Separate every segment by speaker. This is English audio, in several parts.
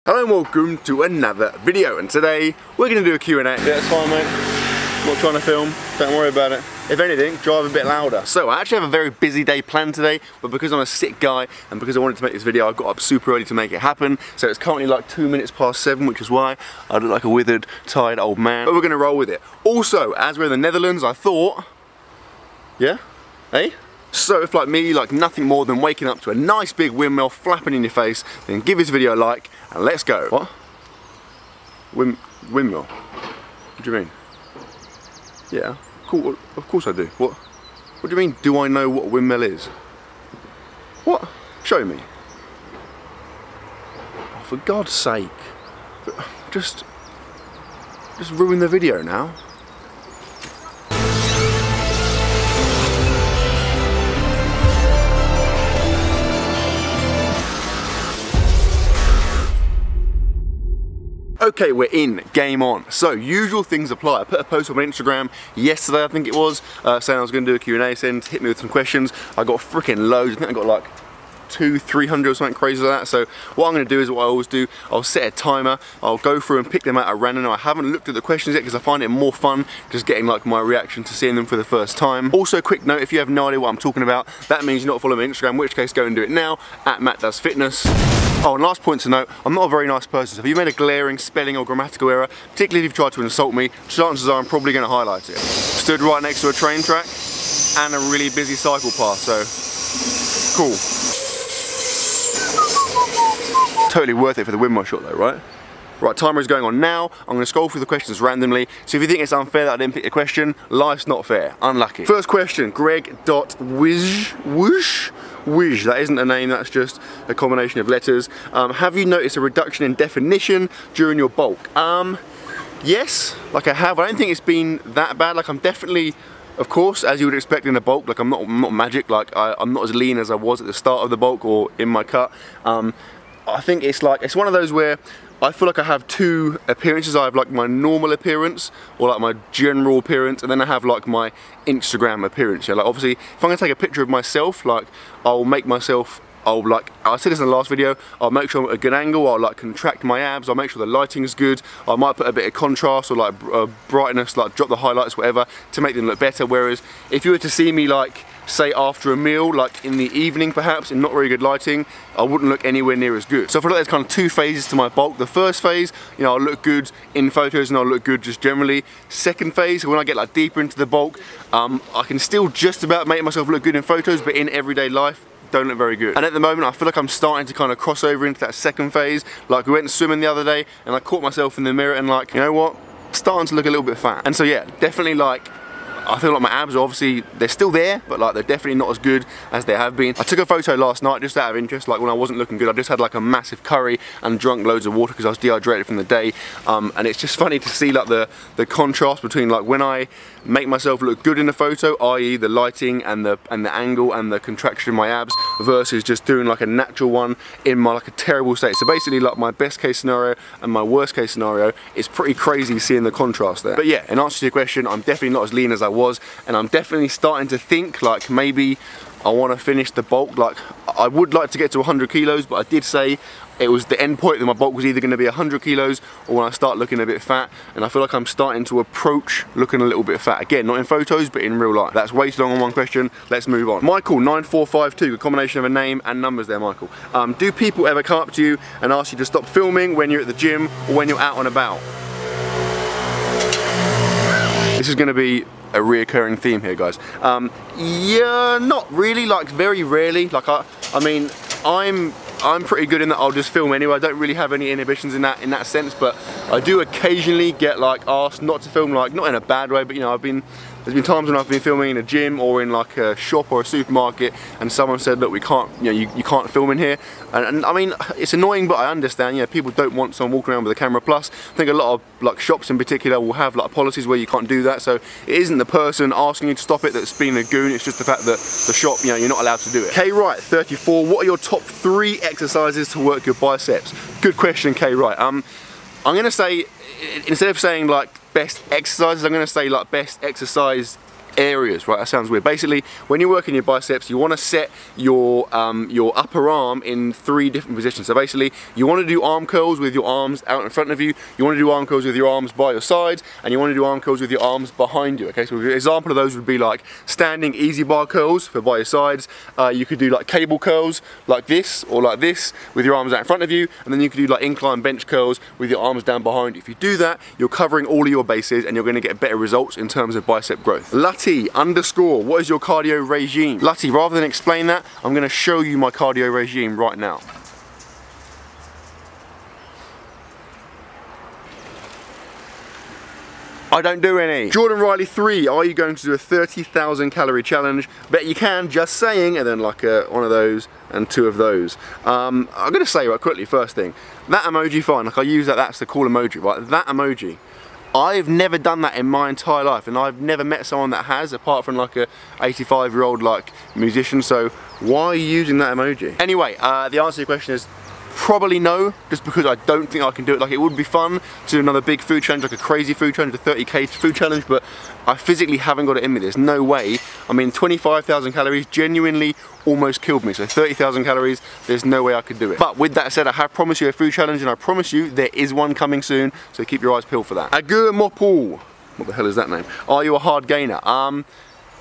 Speaker 1: Hello and welcome to another video, and today we're going to do a Q&A. Yeah, it's fine mate, I'm not trying to film, don't worry about it. If anything, drive a bit louder. So I actually have a very busy day planned today, but because I'm a sick guy and because I wanted to make this video, I got up super early to make it happen. So it's currently like 2 minutes past 7, which is why I look like a withered, tired old man. But we're going to roll with it. Also, as we're in the Netherlands, I thought, yeah, hey? So if like me, like nothing more than waking up to a nice big windmill flapping in your face, then give this video a like and let's go. What? Windmill? What do you mean? Yeah, cool, of course I do. What do you mean, do I know what a windmill is? What? Show me. Oh, for God's sake. Just ruin the video now. Okay, we're in, game on. So, usual things apply. I put a post on my Instagram yesterday, I think it was, saying I was going to do a Q&A, saying hit me with some questions. I got freaking loads. I think I got like 200-300 or something crazy like that. So what I'm going to do is what I always do, I'll set a timer, I'll go through and pick them out at random. I haven't looked at the questions yet because I find it more fun just getting like my reaction to seeing them for the first time. Also, quick note, if you have no idea what I'm talking about, that means you're not following me on Instagram, in which case go and do it now, at Mattdoesfitness. Oh, and last point to note, I'm not a very nice person, so if you made a glaring spelling or grammatical error, particularly if you've tried to insult me, chances are I'm probably going to highlight it. Stood right next to a train track and a really busy cycle path, so cool. Totally worth it for the windmill shot though, right? Right, timer is going on now. I'm going to scroll through the questions randomly. So if you think it's unfair that I didn't pick a question, life's not fair. Unlucky. First question, Greg.Wish. That isn't a name, that's just a combination of letters. Have you noticed a reduction in definition during your bulk? Yes, like I have. I don't think it's been that bad. Like I'm definitely, of course, as you would expect in a bulk, like I'm not magic. Like I'm not as lean as I was at the start of the bulk or in my cut. I think it's one of those where I feel like I have two appearances. I have like my normal appearance or like my general appearance, and then I have like my Instagram appearance. Yeah, like obviously if I'm gonna take a picture of myself, like I said this in the last video, I'll make sure I'm at a good angle, I'll like contract my abs, I'll make sure the lighting is good, I might put a bit of contrast or like brightness, like drop the highlights, whatever, to make them look better. Whereas if you were to see me like, say after a meal, like in the evening perhaps, in not very good lighting, I wouldn't look anywhere near as good. So I feel like there's kind of two phases to my bulk. The first phase, you know, I'll look good in photos and I'll look good just generally. Second phase, when I get like deeper into the bulk, I can still just about make myself look good in photos, but in everyday life, don't look very good. And at the moment I feel like I'm starting to kind of cross over into that second phase. Like we went swimming the other day and I caught myself in the mirror and like, you know what, starting to look a little bit fat. And so yeah, definitely like, I feel like my abs are obviously, they're still there, but like they're definitely not as good as they have been. I took a photo last night just out of interest, like when I wasn't looking good. I just had like a massive curry and drunk loads of water because I was dehydrated from the day. And it's just funny to see like the contrast between like when I make myself look good in the photo, i.e. the lighting and the angle and the contraction of my abs, versus just doing like a natural one in my like a terrible state. So basically like my best case scenario and my worst case scenario, is pretty crazy seeing the contrast there. But yeah, in answer to your question, I'm definitely not as lean as I was, and I'm definitely starting to think like maybe I want to finish the bulk. Like I would like to get to 100 kilos, but I did say it was the end point that my bulk was either going to be 100 kilos or when I start looking a bit fat, and I feel like I'm starting to approach looking a little bit fat. Again, not in photos, but in real life. That's way too long on one question. Let's move on. Michael9452, a combination of a name and numbers there, Michael. Do people ever come up to you and ask you to stop filming when you're at the gym or when you're out and about? This is going to be a reoccurring theme here, guys. Yeah, not really, like very rarely. Like I mean, I'm pretty good in that I'll just film anyway. I don't really have any inhibitions in that sense, but I do occasionally get like asked not to film, like not in a bad way, but you know, there's been times when I've been filming in a gym or in like a shop or a supermarket and someone said, look, we can't, you know, you can't film in here. And I mean, it's annoying, but I understand, you know, people don't want someone walking around with a camera. Plus, I think a lot of like shops in particular will have like policies where you can't do that. So it isn't the person asking you to stop it that's being a goon, it's just the fact that the shop, you know, you're not allowed to do it. K-Wright34, what are your top 3 exercises to work your biceps? Good question, K-Wright. I'm gonna say, instead of saying like best exercises, I'm gonna say like best exercise areas, right? That sounds weird. Basically, when you're working your biceps, you want to set your upper arm in 3 different positions. So basically, you want to do arm curls with your arms out in front of you, you want to do arm curls with your arms by your sides, and you want to do arm curls with your arms behind you, okay? So an example of those would be like standing easy bar curls for by your sides. You could do like cable curls like this or like this with your arms out in front of you, and then you could do like incline bench curls with your arms down behind you. If you do that, you're covering all of your bases and you're going to get better results in terms of bicep growth. Lutty _ what is your cardio regime? Lutty, rather than explain that, I'm going to show you my cardio regime right now. I don't do any. Jordan Riley 3, are you going to do a 30,000 calorie challenge? Bet you can, just saying, and then like one of those and 2 of those. I'm gonna say right quickly, first thing, that emoji, fine, like I use that, that's the cool emoji, right? That emoji, I've never done that in my entire life, and I've never met someone that has, apart from like a 85-year-old like musician, so why are you using that emoji? Anyway, the answer to your question is probably no, just because I don't think I can do it. Like, it would be fun to do another big food challenge, like a crazy food challenge, a 30k food challenge, but I physically haven't got it in me. There's no way. I mean, 25,000 calories genuinely almost killed me, so 30,000 calories, there's no way I could do it. But with that said, I have promised you a food challenge, and I promise you there is one coming soon, so keep your eyes peeled for that. Agur Mopul, what the hell is that name? Are you a hard gainer?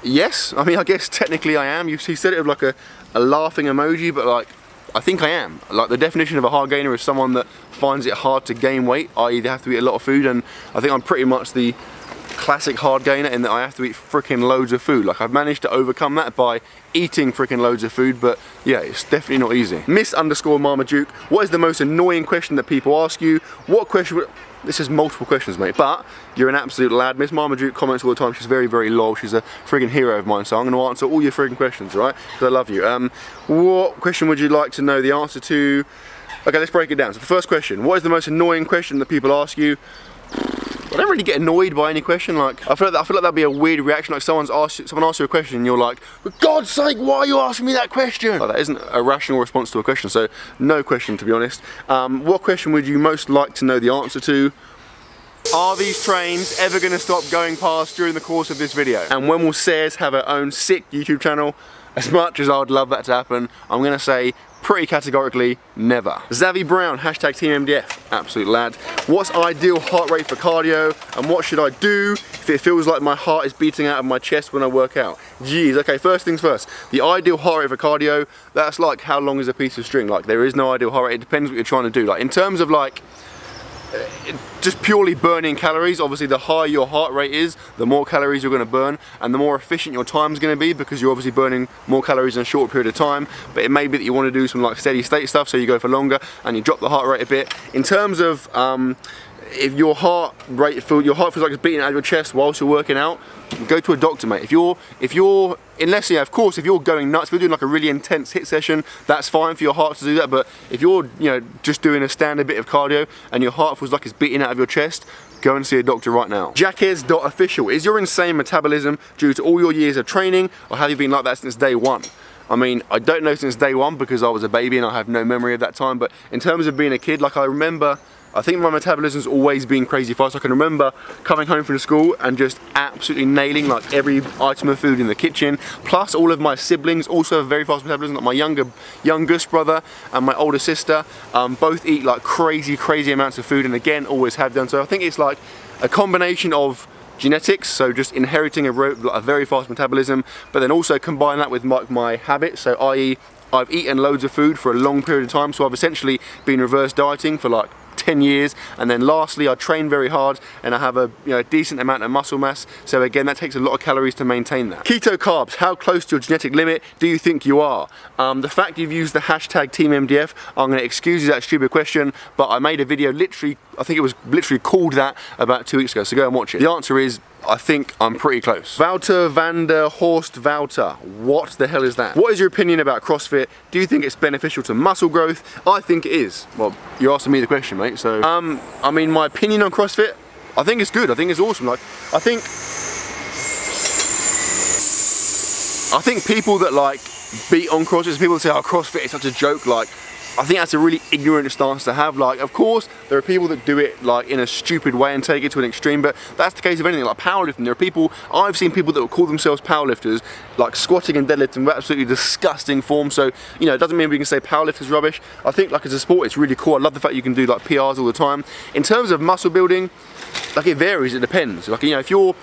Speaker 1: Yes, I mean, I guess technically I am. He said it with like a laughing emoji, but like, I think I am. Like, the definition of a hard gainer is someone that finds it hard to gain weight, i.e. they have to eat a lot of food, and I think I'm pretty much the classic hard gainer in that I have to eat freaking loads of food. Like, I've managed to overcome that by eating freaking loads of food, but yeah, it's definitely not easy. Miss _ Marmaduke, what is the most annoying question that people ask you? What question would... This is multiple questions, mate, but you're an absolute lad. Miss Marmaduke comments all the time. She's very, very loyal. She's a friggin' hero of mine, so I'm going to answer all your friggin' questions, right? Because I love you. What question would you like to know the answer to? Okay, let's break it down. So the first question, what is the most annoying question that people ask you? I don't really get annoyed by any question. Like, I feel like that'd be a weird reaction. Like, someone asks you a question and you're like, for God's sake, why are you asking me that question? Like, that isn't a rational response to a question, so no question, to be honest. What question would you most like to know the answer to? Are these trains ever going to stop going past during the course of this video? And when will Sayers have her own sick YouTube channel? As much as I would love that to happen, I'm going to say pretty categorically, never. Zavi Brown, hashtag Team MDF, absolute lad. What's ideal heart rate for cardio, and what should I do if it feels like my heart is beating out of my chest when I work out? Jeez, okay, first things first. The ideal heart rate for cardio, that's like how long is a piece of string. Like, there is no ideal heart rate, it depends what you're trying to do. Like, in terms of like, just purely burning calories, obviously the higher your heart rate is, the more calories you're going to burn, and the more efficient your time's going to be, because you're obviously burning more calories in a short period of time. But it may be that you want to do some like steady state stuff, so you go for longer and you drop the heart rate a bit. In terms of if your heart feels like it's beating out of your chest whilst you're working out, go to a doctor, mate. Unless, yeah, of course, if you're going nuts, if you're doing like a really intense HIIT session, that's fine for your heart to do that. But if you're, just doing a standard bit of cardio and your heart feels like it's beating out of your chest, go and see a doctor right now. Jackez.official, is your insane metabolism due to all your years of training, or have you been like that since day one? I mean, I don't know since day one because I was a baby and I have no memory of that time, but in terms of being a kid, like I think my metabolism's always been crazy fast. I can remember coming home from school and just absolutely nailing like every item of food in the kitchen. Plus all of my siblings also have very fast metabolism. Like my youngest brother and my older sister both eat like crazy amounts of food, and again, always have done. So I think it's like a combination of genetics, so just inheriting a very fast metabolism, but then also combine that with my habits, so i.e. I've eaten loads of food for a long period of time, so I've essentially been reverse dieting for like 10 years, and then lastly I train very hard and I have a decent amount of muscle mass, so again that takes a lot of calories to maintain that. Keto carbs, how close to your genetic limit do you think you are? The fact you've used the hashtag Team MDF, I'm going to excuse you that stupid question, but I made a video I think it was literally called that about 2 weeks ago, so go and watch it. The answer is, I think I'm pretty close. Wouter van der Horst Wouter, what the hell is that? What is your opinion about CrossFit? Do you think it's beneficial to muscle growth? I think it is. Well, you're asking me the question, mate, so I mean, my opinion on CrossFit, I think it's good. I think it's awesome. Like, I think people that like beat on CrossFit, people that say, oh, CrossFit is such a joke, like I think that's a really ignorant stance to have. Like, of course, there are people that do it like in a stupid way and take it to an extreme, but that's the case of anything. Like powerlifting, there are people, I've seen people that will call themselves powerlifters, like squatting and deadlifting with absolutely disgusting form. So, you know, it doesn't mean we can say powerlift is rubbish. I think like as a sport, it's really cool. I love the fact you can do like PRs all the time. In terms of muscle building, like it varies, it depends. Like, you know,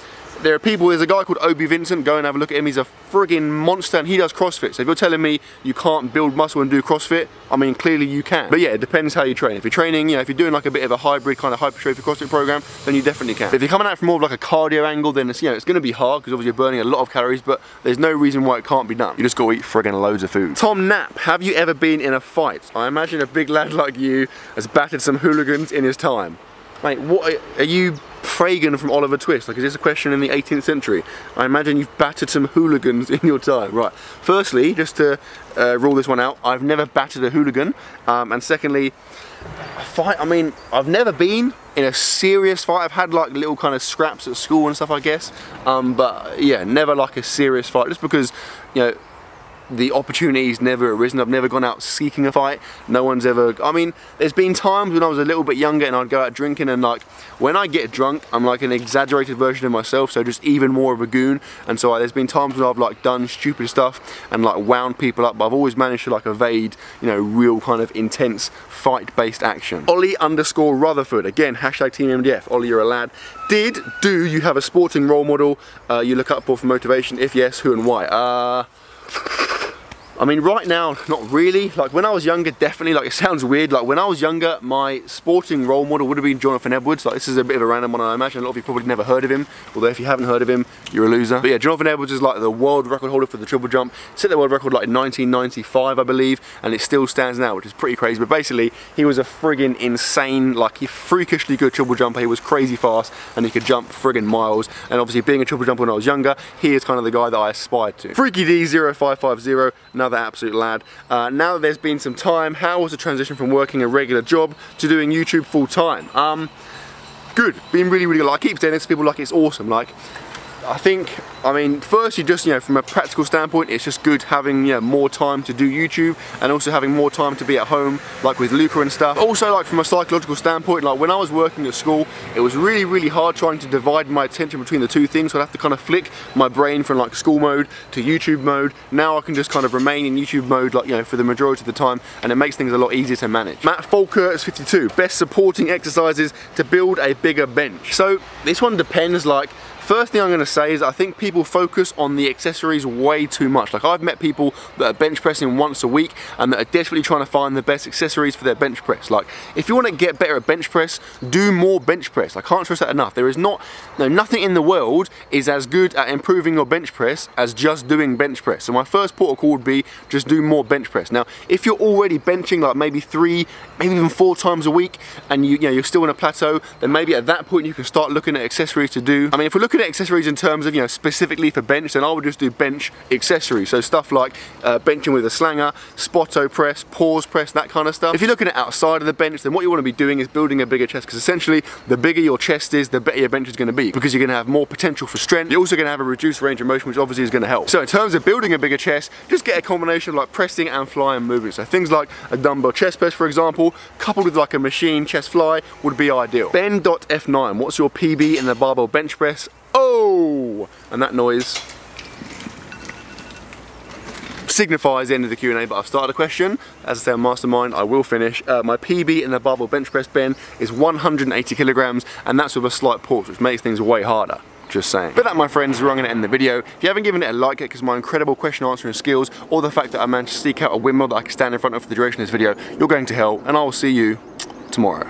Speaker 1: there are people, there's a guy called Obi Vincent, go and have a look at him, he's a friggin' monster and he does CrossFit. So if you're telling me you can't build muscle and do CrossFit, I mean clearly you can. But yeah, it depends how you train. If you're training, you know, if you're doing like a bit of a hybrid kind of hypertrophy CrossFit program, then you definitely can. But if you're coming out from more of like a cardio angle, then it's, you know, it's gonna be hard because obviously you're burning a lot of calories, but there's no reason why it can't be done. You just gotta eat friggin' loads of food. Tom Knapp, have you ever been in a fight? I imagine a big lad like you has battered some hooligans in his time. Mate, what are you, Fagin from Oliver Twist? Like, is this a question in the 18th century? I imagine you've battered some hooligans in your time. Right, firstly, just to rule this one out, I've never battered a hooligan. And secondly, a fight, I mean, I've never been in a serious fight. I've had like little kind of scraps at school and stuff, I guess. But yeah, never like a serious fight, just because, you know, the opportunity's never arisen. I've never gone out seeking a fight. No one's ever, I mean, there's been times when I was a little bit younger and I'd go out drinking, and like when I get drunk, I'm like an exaggerated version of myself, so just even more of a goon. And so there's been times when I've like done stupid stuff and like wound people up, but I've always managed to like evade, you know, real kind of intense fight-based action. Ollie_Rutherford, again, hashtag Team MDF. Ollie, you're a lad. Do you have a sporting role model you look up for motivation? If yes, who and why? I mean, right now, not really. Like when I was younger, definitely. Like, it sounds weird. Like when I was younger, my sporting role model would have been Jonathan Edwards. Like, this is a bit of a random one, I imagine a lot of you probably never heard of him. Although if you haven't heard of him, you're a loser. But yeah, Jonathan Edwards is like the world record holder for the triple jump. Set the world record like in 1995, I believe, and it still stands now, which is pretty crazy. But basically, he was a friggin' insane, like he freakishly good triple jumper. He was crazy fast, and he could jump friggin' miles. And obviously, being a triple jumper when I was younger, he is kind of the guy that I aspired to. Freaky D0550. Another absolute lad. Now that there's been some time, how was the transition from working a regular job to doing YouTube full time? Good, been really good. Like, I keep saying this to people, like it's awesome. Like, I mean, firstly, just, you know, from a practical standpoint, it's just good having, you know, more time to do YouTube, and also having more time to be at home, like with Luca and stuff. Also, like from a psychological standpoint, like when I was working at school, it was really hard trying to divide my attention between the two things. So I'd have to kind of flick my brain from like school mode to YouTube mode. Now I can just kind of remain in YouTube mode, like, you know, for the majority of the time, and it makes things a lot easier to manage. Matt Folkers 52, best supporting exercises to build a bigger bench. So this one depends. Like, first thing I'm going to say is I think people focus on the accessories way too much. Like, I've met people that are bench pressing once a week and that are desperately trying to find the best accessories for their bench press. Like, if you want to get better at bench press, do more bench press. I can't stress that enough. There is nothing in the world is as good at improving your bench press as just doing bench press. So my first port of call would be just do more bench press. Now, if you're already benching like maybe 3, maybe even 4 times a week, and you're still in a plateau, then maybe at that point you can start looking at accessories to do. I mean, if we're looking at accessories in terms of, you know, specifically for bench, then I would just do bench accessories. So stuff like benching with a slanger, spotto press, pause press, that kind of stuff. If you're looking at outside of the bench, then what you want to be doing is building a bigger chest, because essentially the bigger your chest is, the better your bench is going to be, because you're going to have more potential for strength. You're also going to have a reduced range of motion, which obviously is going to help. So in terms of building a bigger chest, just get a combination of like pressing and flying movements. So things like a dumbbell chest press, for example, coupled with like a machine chest fly would be ideal. Ben.F9, what's your PB in the barbell bench press? Oh, and that noise signifies the end of the Q&A, but I've started a question. As I say, on Mastermind, I will finish. My PB in the barbell bench press, Ben, is 180 kilograms, and that's with a slight pause, which makes things way harder. Just saying. But that, my friends, we're going to end the video. If you haven't given it a like, because my incredible question answering skills, or the fact that I managed to seek out a windmill that I can stand in front of for the duration of this video, you're going to hell, and I will see you tomorrow.